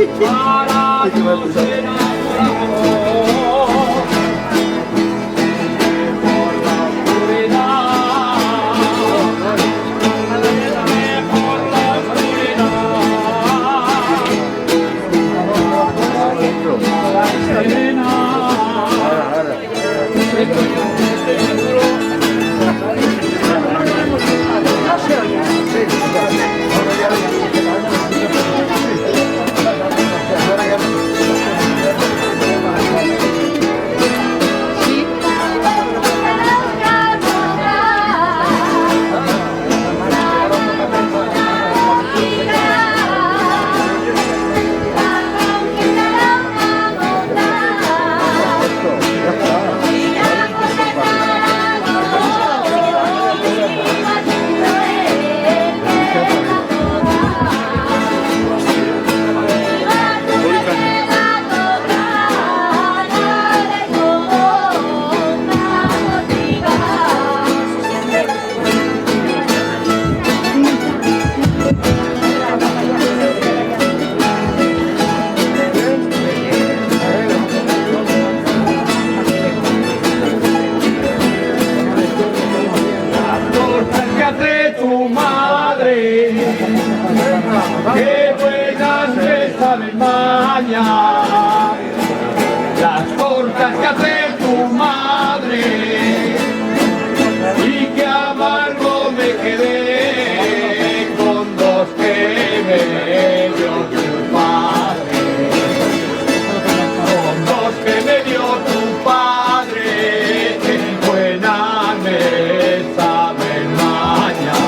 para Dios enamorado. Por la oscuridad, por la oscuridad, serena. Qué buenas me saben maña, las tortas que hace tu madre, y qué amargo me quedé con dos que me dio tu padre, con dos que me dio tu padre, qué buenas me saben maña.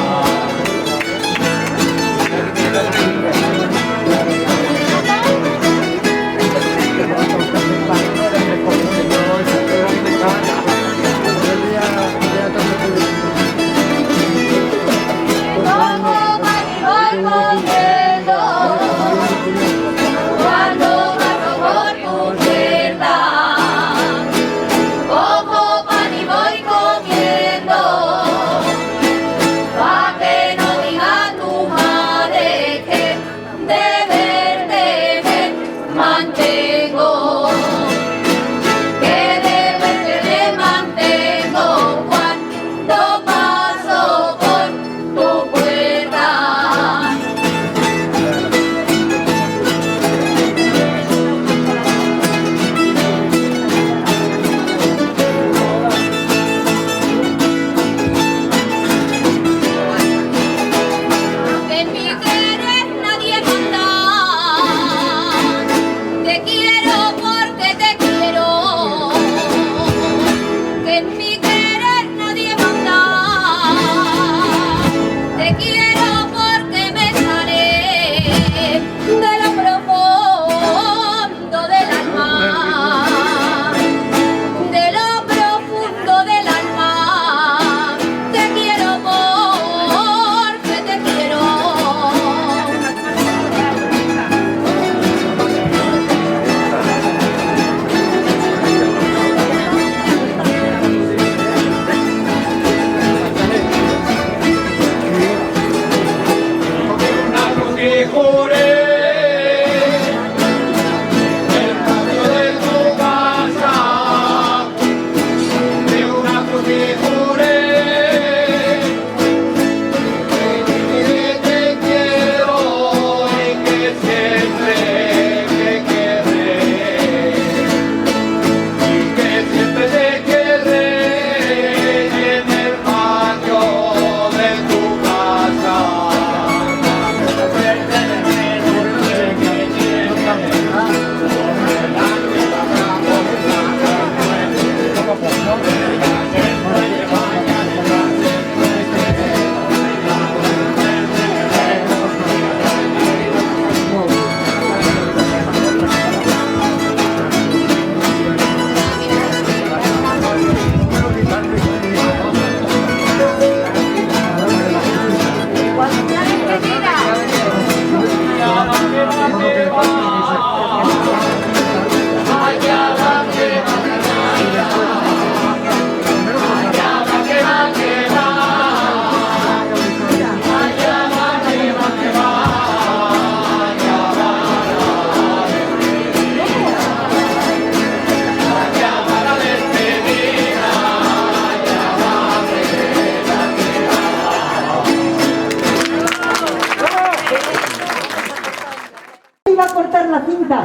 cortar la cinta.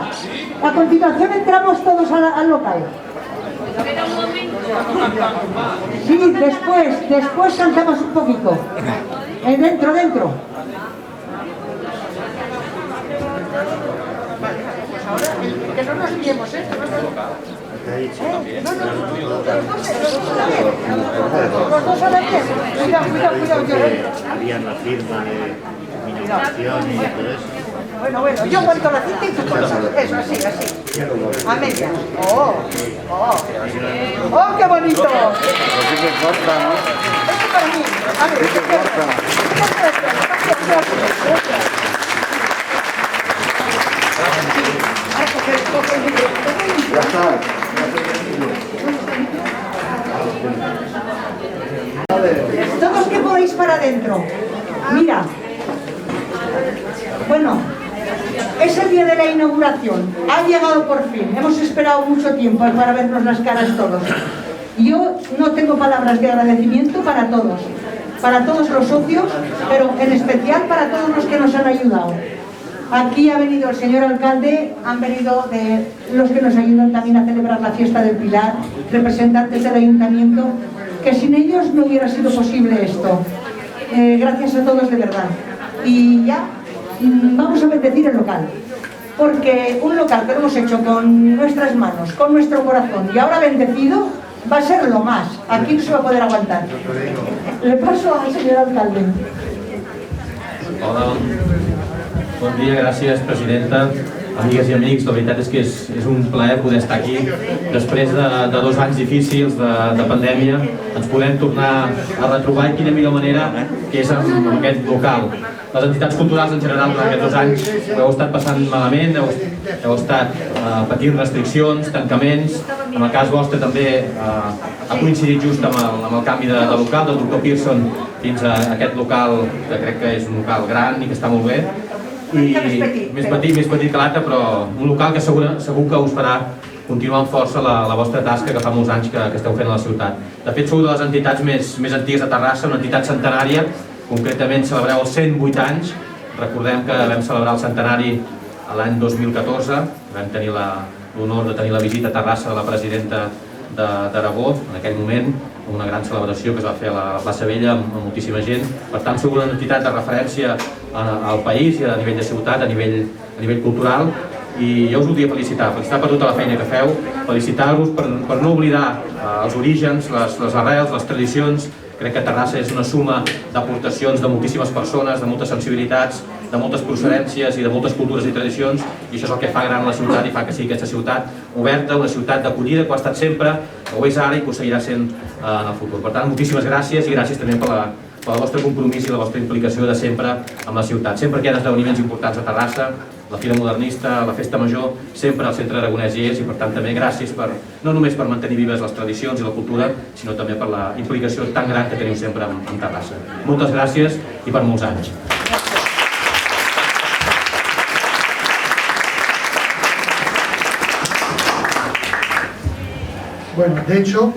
A continuación entramos todos al local. Sí, después cantamos un poquito. Dentro. Que no nos liemos, ¿eh? Los dos a la vez. Cuidado, yo entro. Habían la firma de minimización y todo eso. Bueno, yo cuento la cinta y tú cortas. Eso, así. A medias. ¡Oh, qué bonito! Así que corta, ¿no? Esto para mí. A ver, Así que corta. Ya está. Todos que podéis para adentro. Mira. Bueno, es el día de la inauguración. Ha llegado por fin. Hemos esperado mucho tiempo para vernos las caras todos. Yo no tengo palabras de agradecimiento para todos los socios, pero en especial para todos los que nos han ayudado. Aquí ha venido el señor alcalde, han venido de los que nos ayudan también a celebrar la fiesta del Pilar, representantes del ayuntamiento, que sin ellos no hubiera sido posible esto. Gracias a todos de verdad. Y ya vamos a bendecir el local, porque un local que lo hemos hecho con nuestras manos, con nuestro corazón y ahora bendecido, va a ser lo más. Aquí no se va a poder aguantar. Le paso al señor alcalde. Hola, bon dia, gràcies presidenta, amigues i amics. La veritat és que és un plaer poder estar aquí. Després de 2 anys difícils de pandèmia ens podem tornar a retrobar, i quina millor manera que és amb aquest local. Les entitats culturals en general durant aquests 2 anys ho heu estat passant malament, heu estat patint restriccions, tancaments. En el cas vostre també ha coincidit just amb el canvi de local, del Doctor Pearson fins a aquest local, que crec que és un local gran i que està molt bé. I més petit que l'altre, però un local que segur que us farà continuar amb força la vostra tasca que fa molts anys que esteu fent a la ciutat. De fet, sou de les entitats més antigues de Terrassa, una entitat centenària. Concretament celebreu els 108 anys. Recordem que vam celebrar el centenari l'any 2014. Vam tenir l'honor de tenir la visita a Terrassa de la presidenta d'Aragó, en aquell moment, una gran celebració que es va fer a la plaça Vella amb moltíssima gent. Per tant, sou una entitat de referència al país i a nivell de ciutat, a nivell cultural, i jo us voldria felicitar per tota la feina que feu, felicitar-vos per no oblidar els orígens, les arrels, les tradicions. Crec que Terrassa és una suma d'aportacions de moltíssimes persones, de moltes sensibilitats, de moltes procedències i de moltes cultures i tradicions, i això és el que fa gran la ciutat i fa que sigui aquesta ciutat oberta, una ciutat d'acollida, que ho ha estat sempre, que ho és ara i que ho seguirà sent en el futur. Per tant, moltíssimes gràcies, i gràcies també pel vostre compromís i la vostra implicació de sempre amb la ciutat. Sempre que hi ha esdeveniments importants a Terrassa, la Fira Modernista, la Festa Major, sempre al Centre Aragonès hi és, i per tant també gràcies no només per mantenir vives les tradicions i la cultura, sinó també per la implicació tan gran que teniu sempre amb Terrassa. Moltes gràcies i per molts anys. Bueno, de hecho,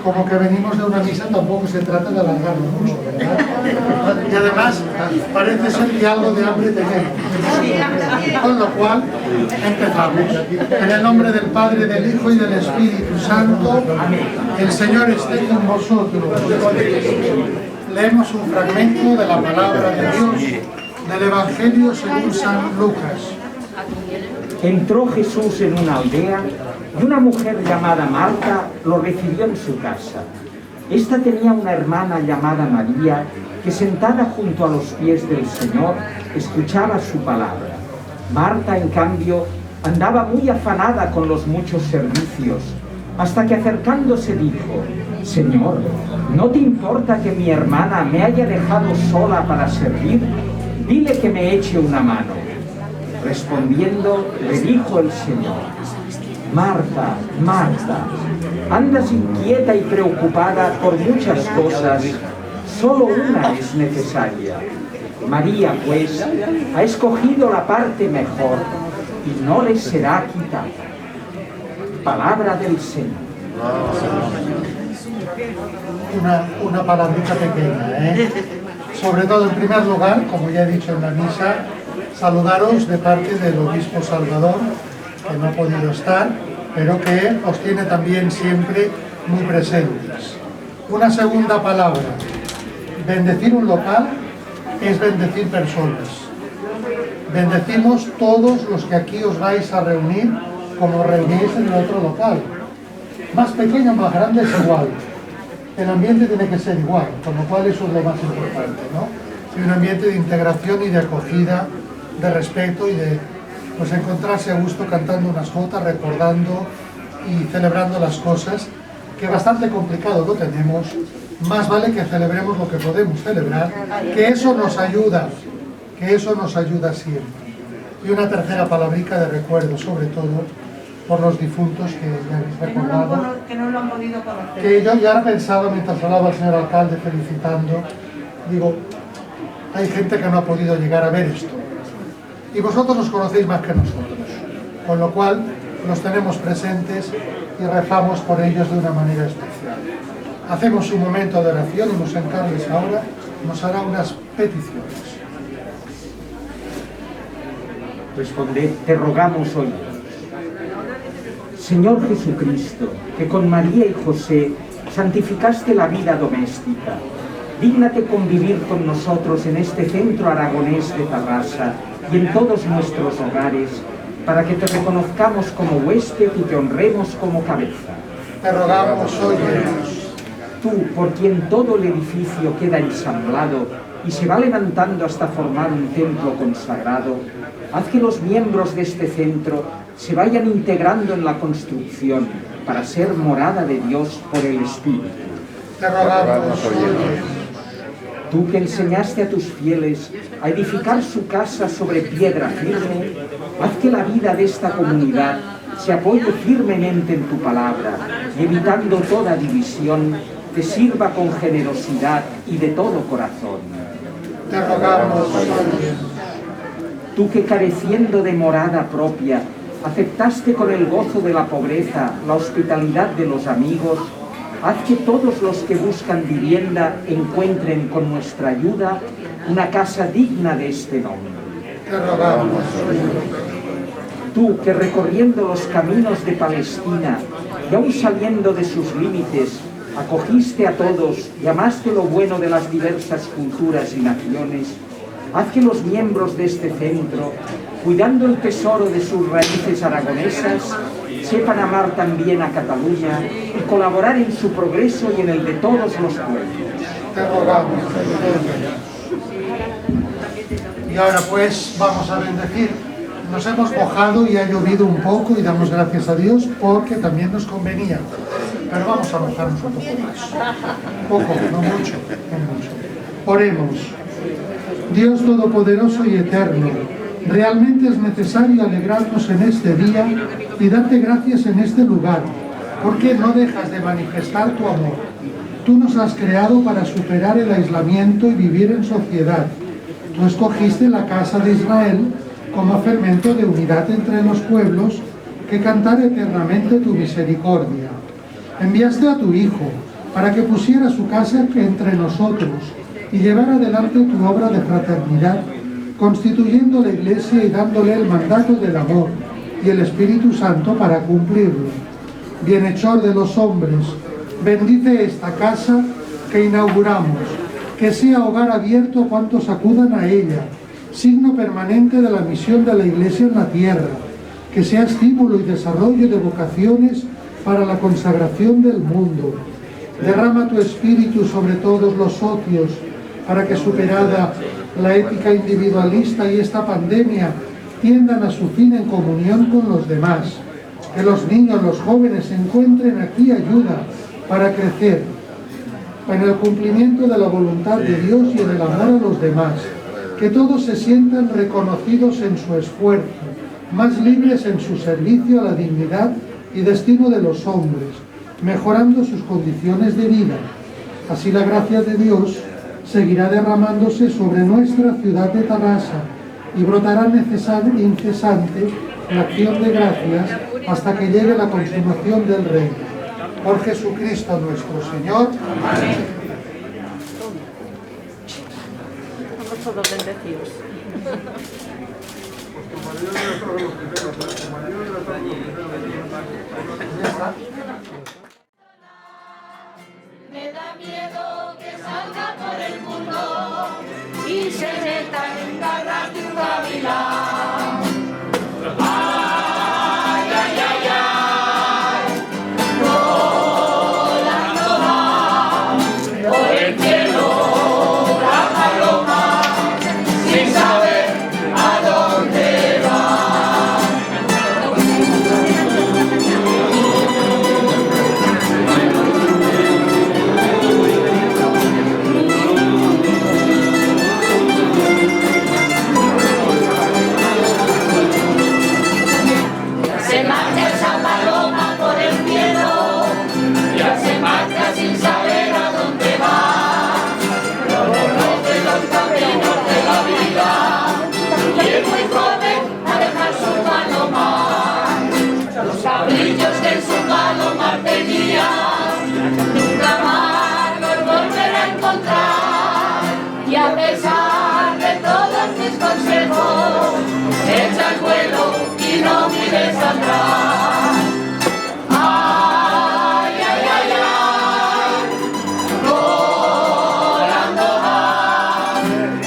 como que venimos de una misa, tampoco se trata de alargarlo mucho, ¿verdad? Y además, parece ser que algo de hambre tenemos. Con lo cual, empezamos. En el nombre del Padre, del Hijo y del Espíritu Santo, el Señor esté con vosotros. Leemos un fragmento de la palabra de Dios del Evangelio según San Lucas. Entró Jesús en una aldea y una mujer llamada Marta lo recibió en su casa. Esta tenía una hermana llamada María que, sentada junto a los pies del Señor, escuchaba su palabra. Marta, en cambio, andaba muy afanada con los muchos servicios, hasta que acercándose dijo: Señor, ¿no te importa que mi hermana me haya dejado sola para servir? Dile que me eche una mano. Respondiendo, le dijo el Señor: Marta, Marta, andas inquieta y preocupada por muchas cosas, solo una es necesaria. María, pues, ha escogido la parte mejor y no le será quitada. Palabra del Señor. Una palabrita pequeña, ¿eh? Sobre todo, en primer lugar, como ya he dicho en la misa, saludaros de parte del obispo Salvador, que no ha podido estar, pero que os tiene también siempre muy presentes. Una segunda palabra: bendecir un local es bendecir personas. Bendecimos todos los que aquí os vais a reunir, como reunís en el otro local. Más pequeño, más grande, es igual. El ambiente tiene que ser igual, con lo cual eso es lo más importante, ¿no? Y un ambiente de integración y de acogida, de respeto y de pues, encontrarse a gusto cantando unas jotas, recordando y celebrando las cosas, que bastante complicado lo tenemos. Más vale que celebremos lo que podemos celebrar, que eso nos ayuda siempre. Y una tercera palabrica de recuerdo, sobre todo por los difuntos que ya habéis recordado, que no lo han podido conocer. que yo ya pensaba mientras hablaba el señor alcalde felicitando, digo, hay gente que no ha podido llegar a ver esto y vosotros los conocéis más que nosotros, con lo cual los tenemos presentes y rezamos por ellos de una manera especial. Hacemos un momento de oración y Mosén Carles ahora nos hará unas peticiones. Responded, te rogamos hoy. Señor Jesucristo, que con María y José santificaste la vida doméstica, dígnate convivir con nosotros en este centro aragonés de Tarrasa y en todos nuestros hogares, para que te reconozcamos como huésped y te honremos como cabeza. Te rogamos, óyenos. Tú, por quien todo el edificio queda ensamblado y se va levantando hasta formar un templo consagrado, haz que los miembros de este centro se vayan integrando en la construcción para ser morada de Dios por el Espíritu. Te rogamos, óyenos. Tú que enseñaste a tus fieles a edificar su casa sobre piedra firme, haz que la vida de esta comunidad se apoye firmemente en tu palabra y evitando toda división, te sirva con generosidad y de todo corazón. Te rogamos, óyenos. Tú que careciendo de morada propia, aceptaste con el gozo de la pobreza la hospitalidad de los amigos, haz que todos los que buscan vivienda encuentren con nuestra ayuda una casa digna de este nombre. Te rogamos, Tú que recorriendo los caminos de Palestina y aún saliendo de sus límites, acogiste a todos y amaste lo bueno de las diversas culturas y naciones, haz que los miembros de este centro, cuidando el tesoro de sus raíces aragonesas, sepan amar también a Cataluña y colaborar en su progreso y en el de todos los pueblos. te rogamos. Y ahora pues vamos a bendecir. Nos hemos mojado y ha llovido un poco y damos gracias a Dios porque también nos convenía. Pero vamos a mojarnos un poco más. Poco, no mucho, no mucho. Oremos. Dios Todopoderoso y Eterno, realmente es necesario alegrarnos en este día y darte gracias en este lugar, porque no dejas de manifestar tu amor. Tú nos has creado para superar el aislamiento y vivir en sociedad. Tú escogiste la casa de Israel como fermento de unidad entre los pueblos que cantara eternamente tu misericordia. Enviaste a tu Hijo para que pusiera su casa entre nosotros y llevara adelante tu obra de fraternidad, constituyendo la Iglesia y dándole el mandato del amor y el Espíritu Santo para cumplirlo. Bienhechor de los hombres, bendice esta casa que inauguramos, que sea hogar abierto a cuantos acudan a ella, signo permanente de la misión de la Iglesia en la tierra, que sea estímulo y desarrollo de vocaciones para la consagración del mundo. Derrama tu espíritu sobre todos los socios, para que superada la ética individualista y esta pandemia, tiendan a su fin en comunión con los demás. Que los niños, los jóvenes encuentren aquí ayuda para crecer en el cumplimiento de la voluntad de Dios y en el amor a los demás. Que todos se sientan reconocidos en su esfuerzo, más libres en su servicio a la dignidad y destino de los hombres, mejorando sus condiciones de vida. Así la gracia de Dios seguirá derramándose sobre nuestra ciudad de Tarrasa y brotará incesante la acción de gracias hasta que llegue la consumación del reino. Por Jesucristo nuestro Señor. Amén. Somos todos bendecidos. Me da miedo que salga por el mundo y se meta en garras de un gavilán. Ay, ay, ay, ay, volando va por el cielo la paloma sin saber a dónde va. Se marcha esa paloma por el cielo, ya se marcha sin saber a dónde va. No conoce los caminos de la vida y es muy joven a dejar su palomar. Los cabrillos que en su palomar tenía, nunca más los volverá a encontrar. Y a pesar de todos mis consejos, echa el vuelo y no mires atrás. Ay, ay, ay, ay, volando va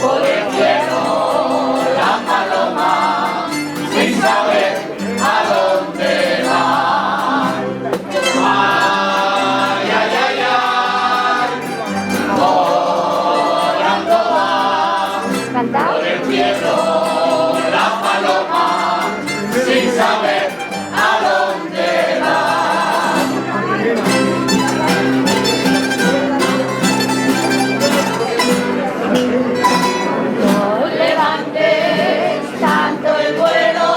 por el cielo la paloma sin saber a dónde va. Ay, ay, ay, ay, volando va por el cielo la paloma sin saber a dónde va. No levantes tanto el vuelo,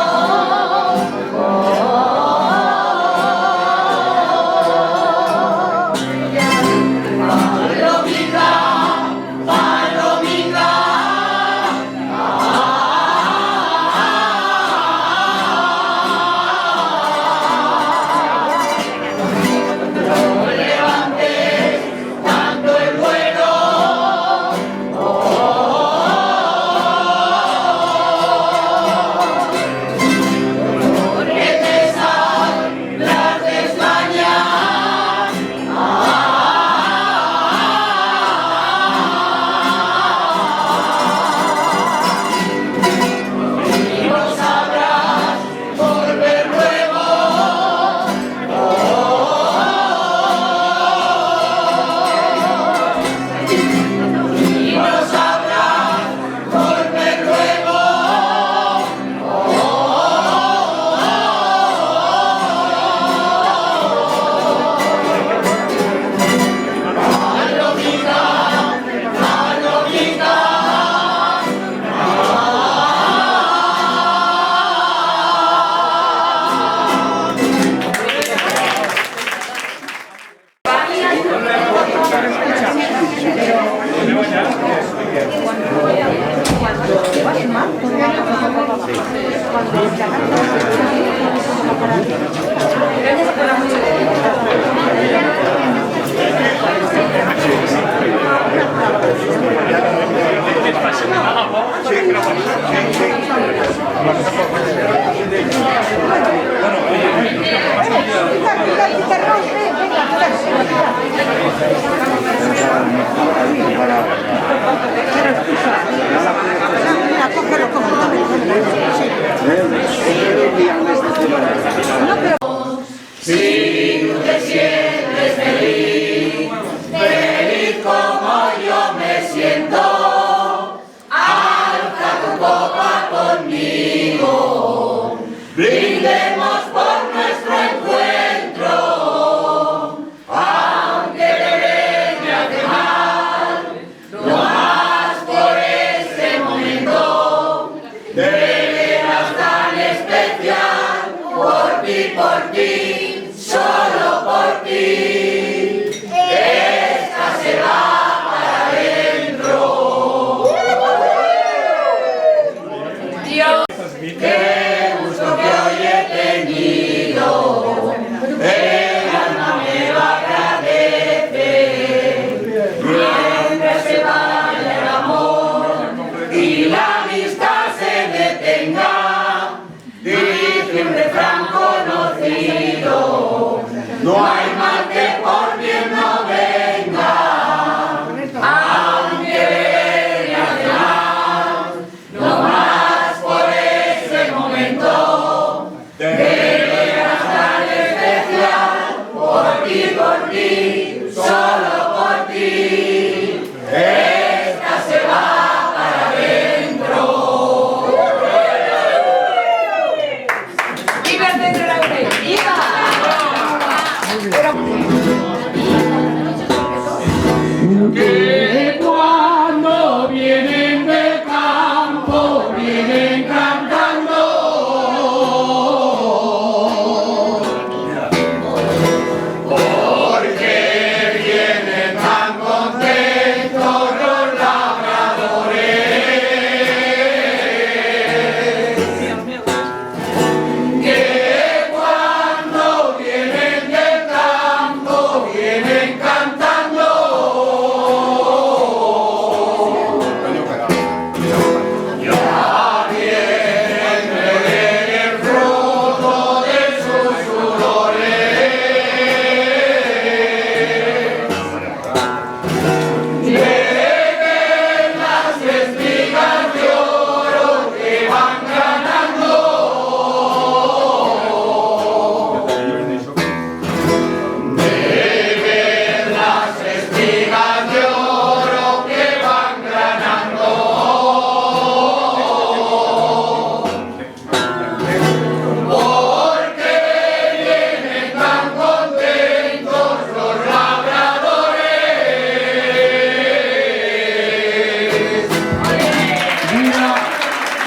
palomita, palomita. No levantes tanto el vuelo, porque te saldrás de España. Y no sabrás volver luego. Y no sabrás volver luego. Palomita, palomita. Si tú te sientes feliz, feliz como yo me siento, alza tu copa conmigo, brindemos por nuestro encuentro, aunque te venga de mal, no más por este momento, de veras tan especial, por ti, solo por ti, esta se va para adentro. Dios, qué gusto que hoy he tenido, el alma me va a agradecer, mientras se vaya el amor y la amistad se detenga. momento debe estar especial por ti, solo por ti. Esta se va para adentro. ¡Viva el centro de la UNED! ¡Viva! Que cuando vienen del campo vienen cantando, porque vienen tan contentos los labradores, que cuando vienen del campo vienen cantando.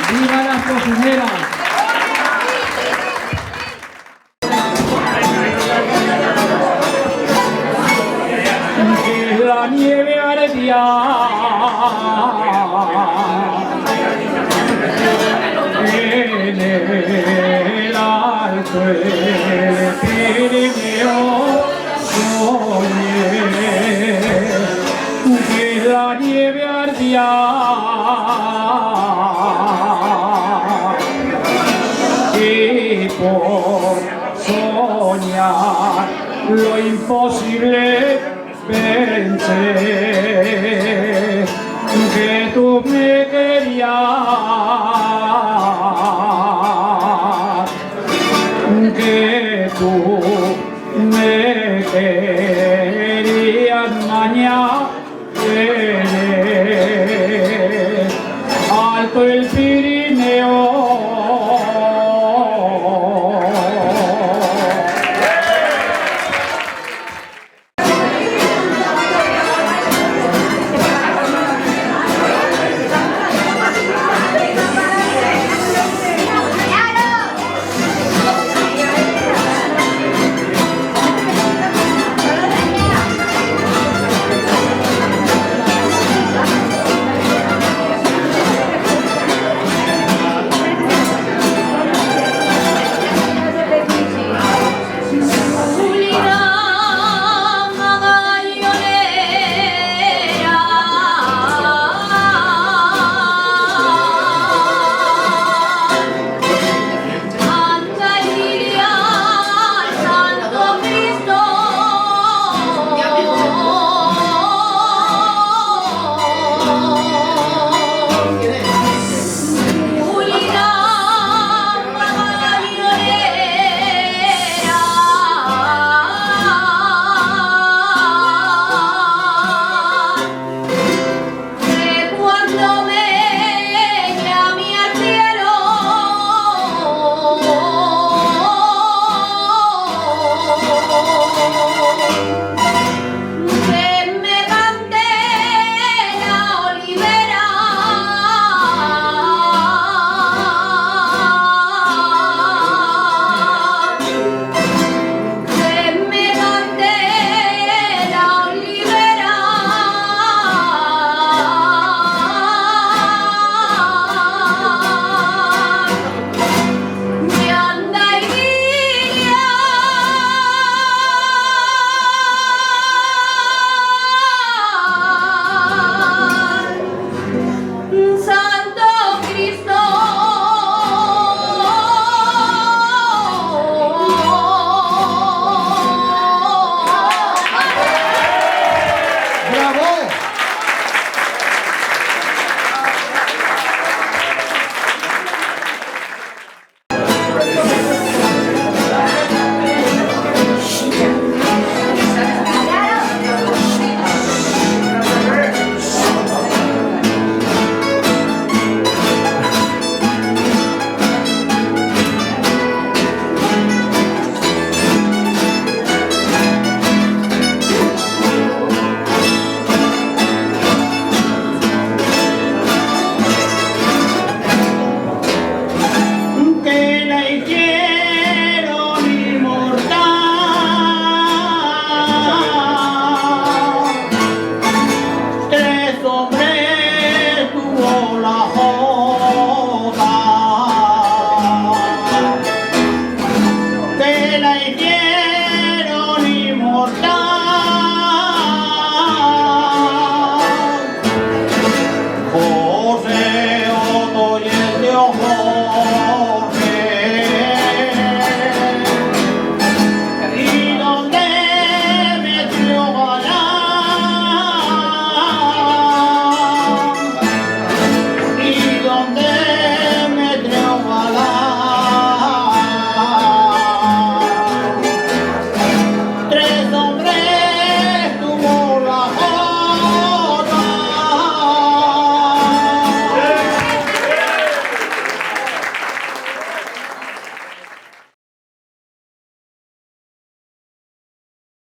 ¡Viva las cocineras! Que la nieve ardía en el alto el Pirineo, soñé que la nieve ardía y por soñar lo imposible pensé que tú me querías, que tú